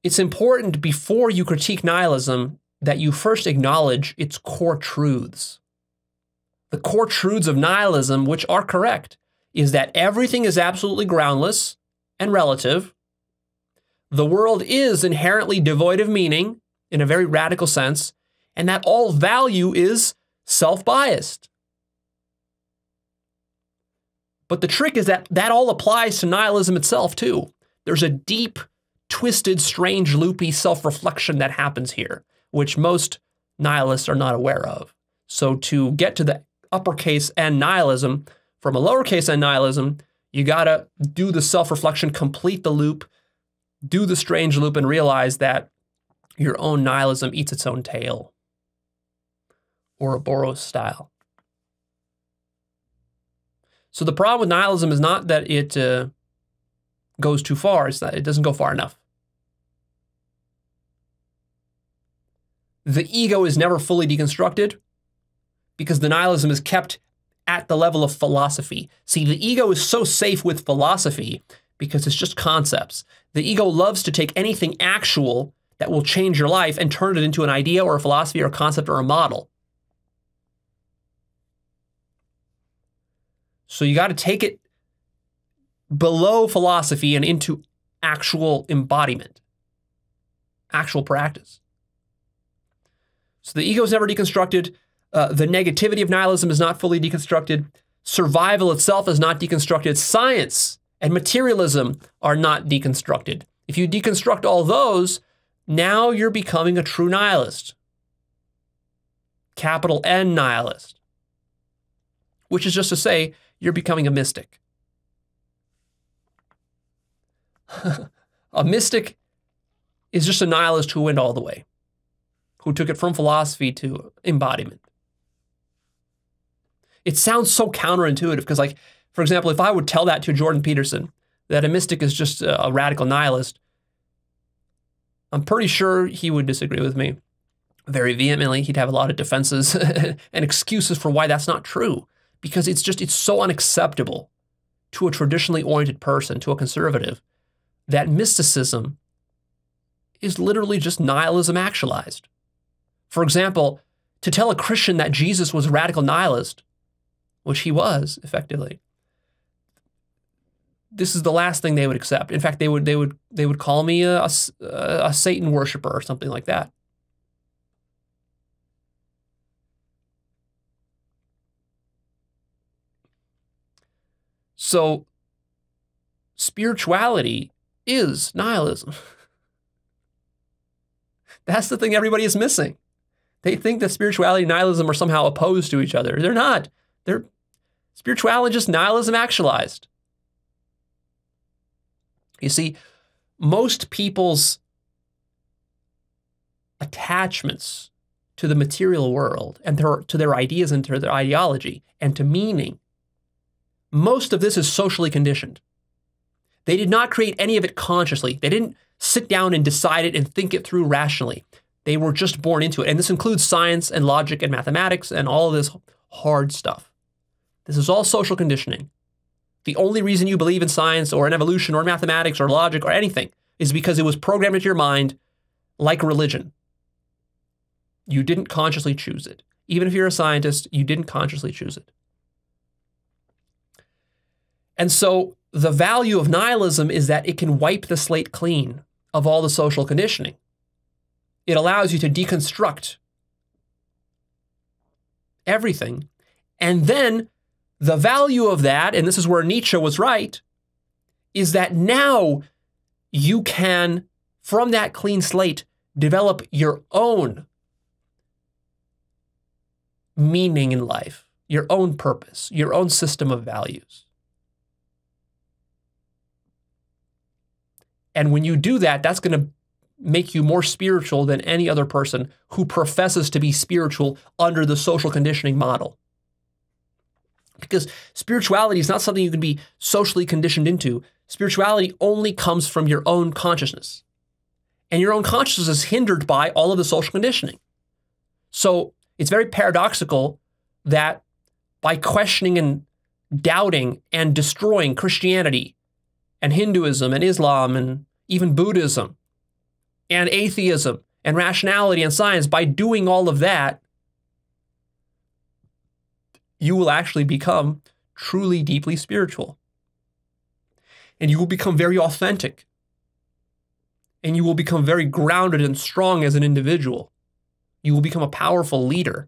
it's important before you critique nihilism that you first acknowledge its core truths. The core truths of nihilism, which are correct, is that everything is absolutely groundless and relative. The world is inherently devoid of meaning in a very radical sense, and that all value is self-biased. But the trick is that that all applies to nihilism itself too. There's a deep, twisted, strange, loopy self-reflection that happens here, which most nihilists are not aware of. So to get to the uppercase N nihilism from a lowercase n nihilism, you gotta do the self-reflection, complete the loop, do the strange loop, and realize that your own nihilism eats its own tail. Ouroboros style. So the problem with nihilism is not that it goes too far, it's that it doesn't go far enough. The ego is never fully deconstructed because the nihilism is kept at the level of philosophy. See, the ego is so safe with philosophy because it's just concepts. The ego loves to take anything actual that will change your life and turn it into an idea or a philosophy or a concept or a model. So you got to take it below philosophy and into actual embodiment, actual practice. So the ego is never deconstructed. The negativity of nihilism is not fully deconstructed. Survival itself is not deconstructed. Science and materialism are not deconstructed. If you deconstruct all those, now you're becoming a true nihilist. Capital N nihilist. Which is just to say, you're becoming a mystic. A mystic is just a nihilist who went all the way, who took it from philosophy to embodiment. It sounds so counterintuitive because, like, for example, if I would tell that to Jordan Peterson, that a mystic is just a radical nihilist, I'm pretty sure he would disagree with me very vehemently. He'd have a lot of defenses and excuses for why that's not true, because it's so unacceptable to a traditionally oriented person, to a conservative, that mysticism is literally just nihilism actualized. For example, to tell a Christian that Jesus was a radical nihilist, which he was, effectively, this is the last thing they would accept. In fact, they would call me a Satan worshiper or something like that. So spirituality is nihilism. That's the thing everybody is missing. They think that spirituality and nihilism are somehow opposed to each other. They're not. They're spirituality just nihilism actualized. You see, most people's attachments to the material world and to their ideas and to their ideology and to meaning, most of this is socially conditioned. They did not create any of it consciously. They didn't sit down and decide it and think it through rationally. They were just born into it. And this includes science and logic and mathematics and all of this hard stuff. This is all social conditioning. The only reason you believe in science or in evolution or mathematics or logic or anything is because it was programmed into your mind like religion. You didn't consciously choose it. Even if you're a scientist, you didn't consciously choose it. And so the value of nihilism is that it can wipe the slate clean of all the social conditioning. It allows you to deconstruct everything. And then the value of that, and this is where Nietzsche was right, is that now you can, from that clean slate, develop your own meaning in life, your own purpose, your own system of values. And when you do that, that's going to make you more spiritual than any other person who professes to be spiritual under the social conditioning model. Because spirituality is not something you can be socially conditioned into. Spirituality only comes from your own consciousness. And your own consciousness is hindered by all of the social conditioning. So it's very paradoxical that by questioning and doubting and destroying Christianity and Hinduism and Islam and even Buddhism, and atheism and rationality and science, by doing all of that, you will actually become truly deeply spiritual. And you will become very authentic. And you will become very grounded and strong as an individual. You will become a powerful leader.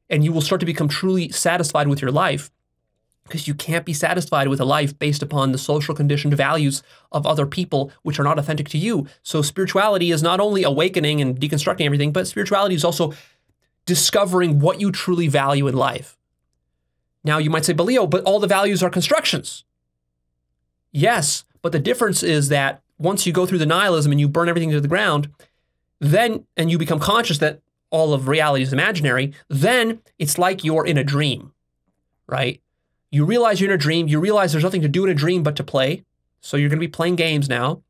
And you will start to become truly satisfied with your life, because you can't be satisfied with a life based upon the social conditioned values of other people, which are not authentic to you. So spirituality is not only awakening and deconstructing everything, but spirituality is also discovering what you truly value in life. Now you might say, but Leo, but all the values are constructions. Yes, but the difference is that once you go through the nihilism and you burn everything to the ground, then, and you become conscious that all of reality is imaginary, then it's like you're in a dream, right? You realize you're in a dream. You realize there's nothing to do in a dream but to play. So you're going to be playing games now,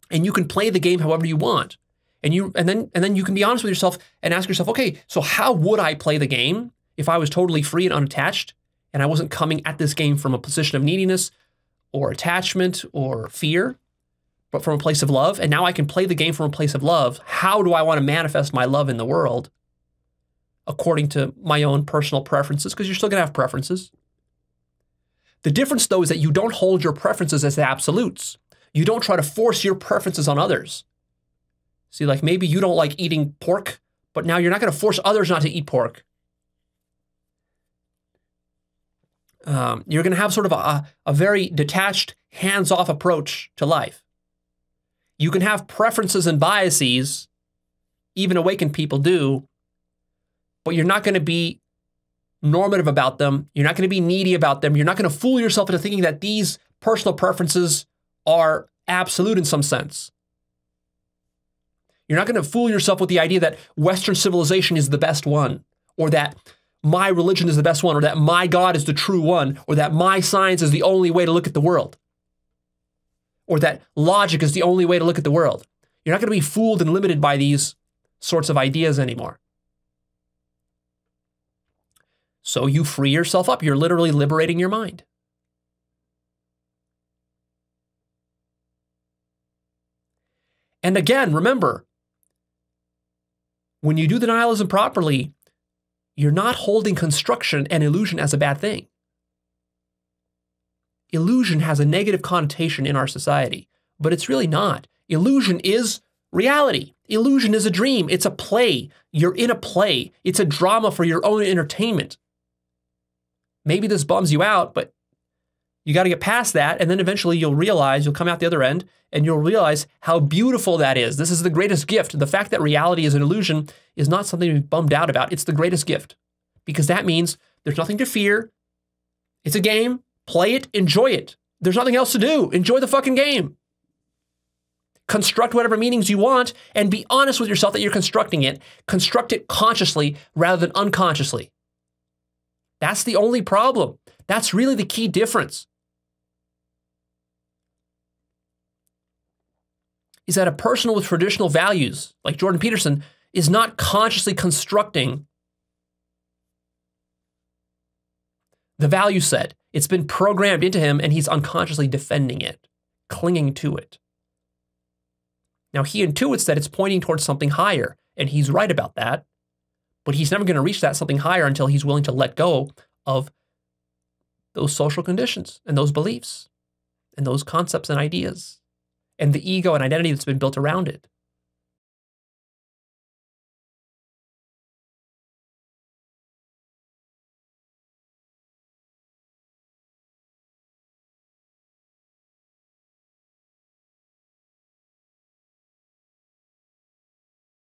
and you can play the game however you want. And then you can be honest with yourself and ask yourself, okay, so how would I play the game if I was totally free and unattached, and I wasn't coming at this game from a position of neediness or attachment or fear, but from a place of love? And now I can play the game from a place of love. How do I want to manifest my love in the world according to my own personal preferences? Because you're still going to have preferences. The difference, though, is that you don't hold your preferences as absolutes. You don't try to force your preferences on others. See, like maybe you don't like eating pork, but now you're not going to force others not to eat pork. You're going to have sort of a very detached, hands-off approach to life. You can have preferences and biases, even awakened people do, but you're not going to be normative about them. You're not going to be needy about them. You're not going to fool yourself into thinking that these personal preferences are absolute in some sense. You're not going to fool yourself with the idea that Western civilization is the best one, or that my religion is the best one, or that my God is the true one, or that my science is the only way to look at the world, or that logic is the only way to look at the world. You're not going to be fooled and limited by these sorts of ideas anymore. So you free yourself up. You're literally liberating your mind. And again, remember, when you do the nihilism properly, you're not holding construction and illusion as a bad thing. Illusion has a negative connotation in our society, but it's really not. Illusion is reality. Illusion is a dream. It's a play. You're in a play. It's a drama for your own entertainment. Maybe this bums you out, but you got to get past that, and then eventually you'll realize, you'll come out the other end, and you'll realize how beautiful that is. This is the greatest gift. The fact that reality is an illusion is not something to be bummed out about. It's the greatest gift, because that means there's nothing to fear. It's a game. Play it. Enjoy it. There's nothing else to do. Enjoy the fucking game. Construct whatever meanings you want, and be honest with yourself that you're constructing it. Construct it consciously rather than unconsciously. That's the only problem. That's really the key difference. Is that a person with traditional values, like Jordan Peterson, is not consciously constructing the value set. It's been programmed into him, and he's unconsciously defending it, clinging to it. Now, he intuits that it's pointing towards something higher, and he's right about that. But he's never going to reach that something higher until he's willing to let go of those social conditions and those beliefs and those concepts and ideas and the ego and identity that's been built around it.